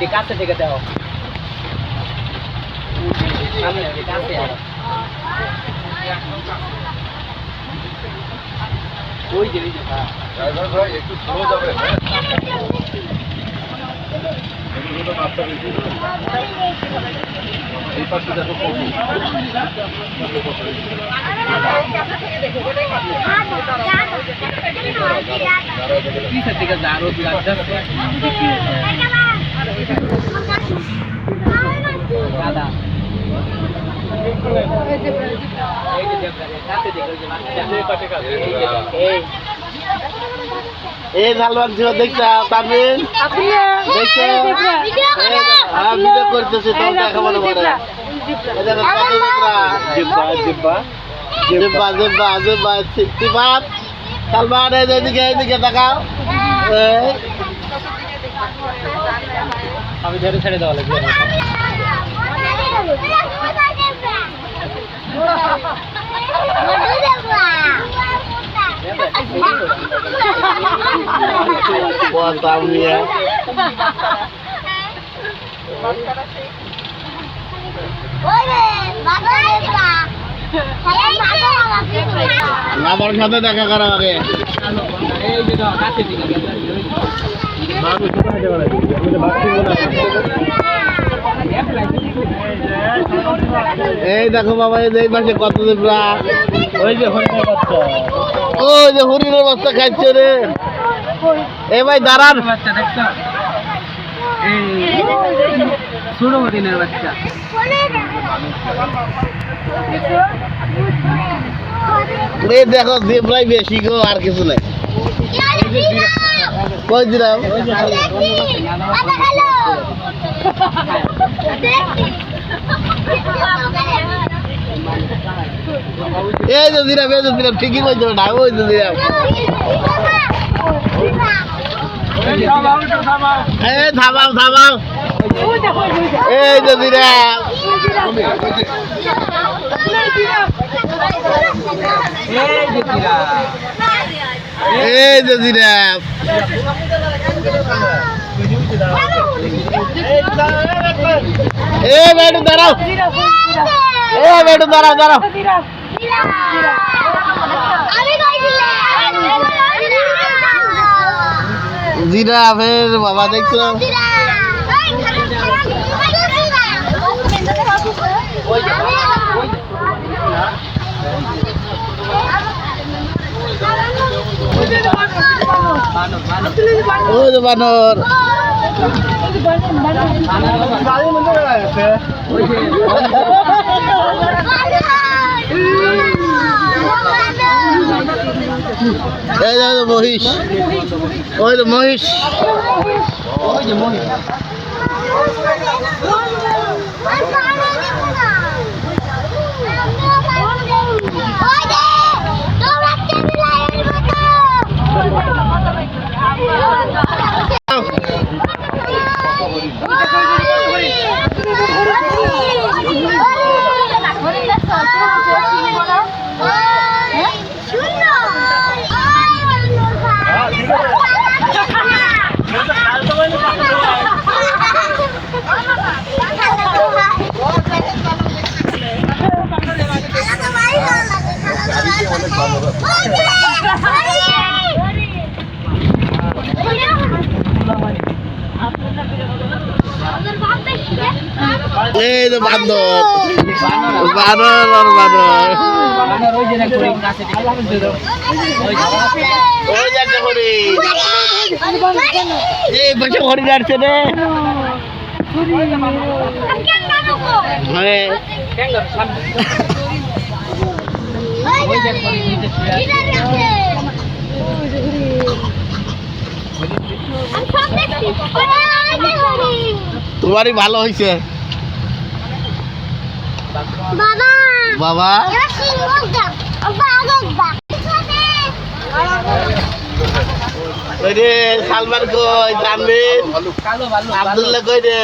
কাছে থেকে দাও সামনে কাছে ওই যে ড্রাইভার ভাই একটু স্লো যাবে এই পাশে দেখো থেকে যারো দাদা এই সালমান ছিল দেখছ তামিল দেখছো ভিডিও করতেছি তোর দেখা মনে পড়ে সালমান এদিকে এদিকে দেখাও আমি ধরে ছেড়ে দেওয়া লাগবে আমার সাথে দেখা করা আগে এই দেখো বাবা এই পাশে কত দেবরা ওই যে হরিণের বাচ্চা খাইছে রে এই ভাই দাঁড়ান বাচ্চা দেখছো ছোট হরিণের বাচ্চা এই দেখো দেবরাই বেশি গো আর কিছু নাই কই দিলাম এই যে দিলাম ঠিকই কই দেবে ঢাকা ওই দিলাম এই থামাও এই যে দিলাম এই যে দিলাম এ বেটু দাঁড়াও দাঁড়াও জিরাফের বাবা দেখছো ওই যে বানর এই যে মহিষ ওই যে মহিষ এই যে বান্দর বানর আর বানর ওই যে একটা হরিণ এই বসে হরিণ আসছে রে হ্যাঁ তোমারই ভালো হয়েছে বাবা ওই রে সালমান কই জানবেন আব্দুল্লাহ কই রে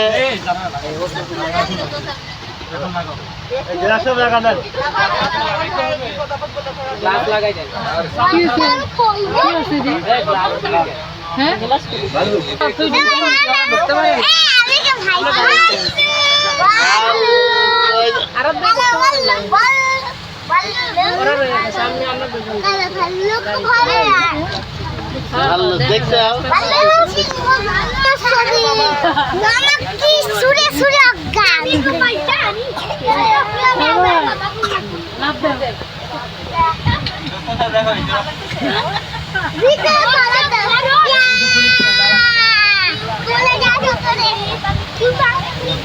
দেখছো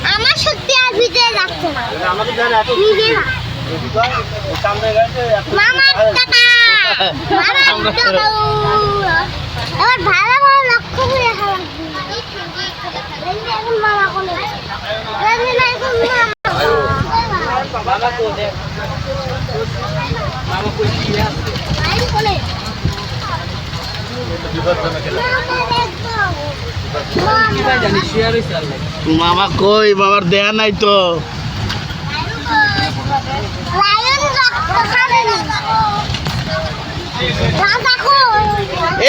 আমার সত্যি আর ভিতরে যাচ্ছে না মামার টাকা মামার টাকা এবার ভালো ভালো লক্ষ্য করে দেখা লাগবে এখন মামা কোলে মামা কোলে মামা কই কি আছে আই কোলে মামা কই বাবার দেয়া নাই তো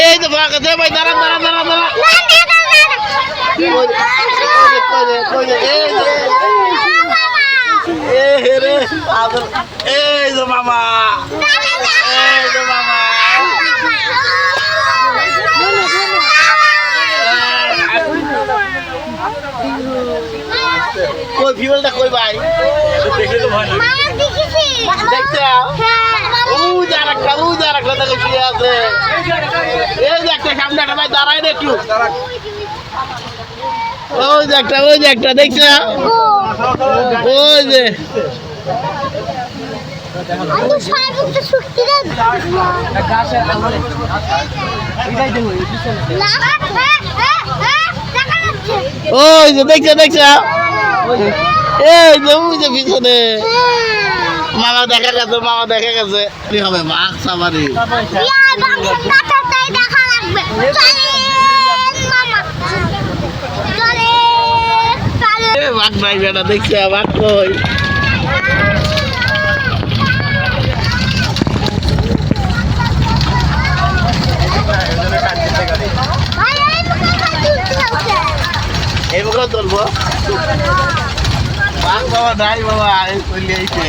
এই তো ভাগ আছে ভাই দাঁড়া দাঁড়া দাঁড়া দাঁড়া এই যে মামা এই যে মামা কই ফিমেলটা কই ভাই দেখে তো ভয় লাগে দেখছো ও যারা দেখো কি আছে এই যে একটা সামনে একটা ভাই দাঁড়ায় না একটু ওই যে একটা দেখছো ওই যে ওই যে দেখছো এই যে ওই যে পিছনে মামা দেখা গেছে কি হবে মাছ সাবারি বাঘ নাই বেটা দেখছি বাঘ কই এই মুখে তুলবো বাঘ বাবা নাই বাবা চলে আইছে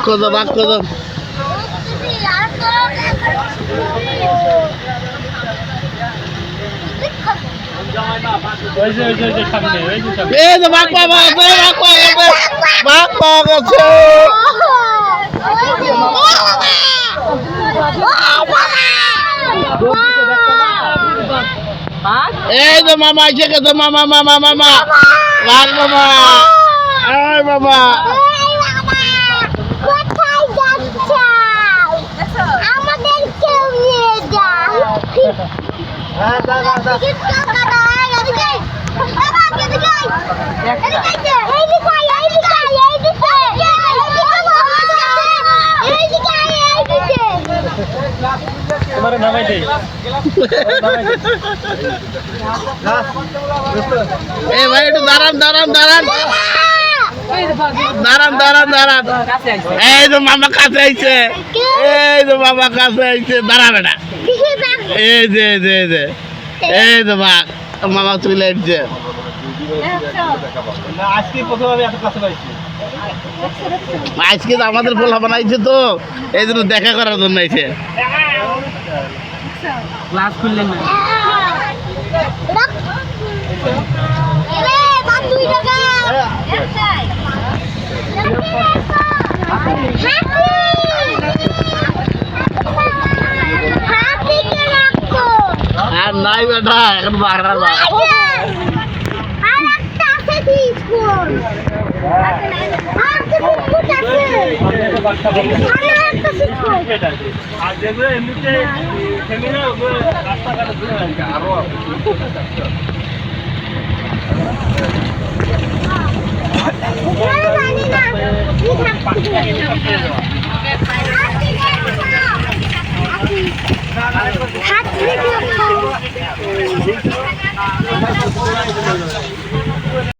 করো ভাগ করো এই যে ভাগ পাবা ভাগ পাওয়া গেছে এই যে মামা এসে গেছে মামা মামা মামা ভাগ মামা এই বাবা এই ভাই একটু দাঁড়ান দাঁড়ান দাঁড়ান দাঁড়ান দাঁড়ান দাঁড়ান এই তো মামা কাছে আইছে এই তো মামা কাছে আইছে দাঁড়াবে না এই যে এই তো মামা চলে আসছে আজকে তো আমাদের পোলা বানাইছে তো এই জন্য দেখা করার জন্য আইছে ক্লাস খুললেন না আর নাই বেটা এখন বাড়ার জানি না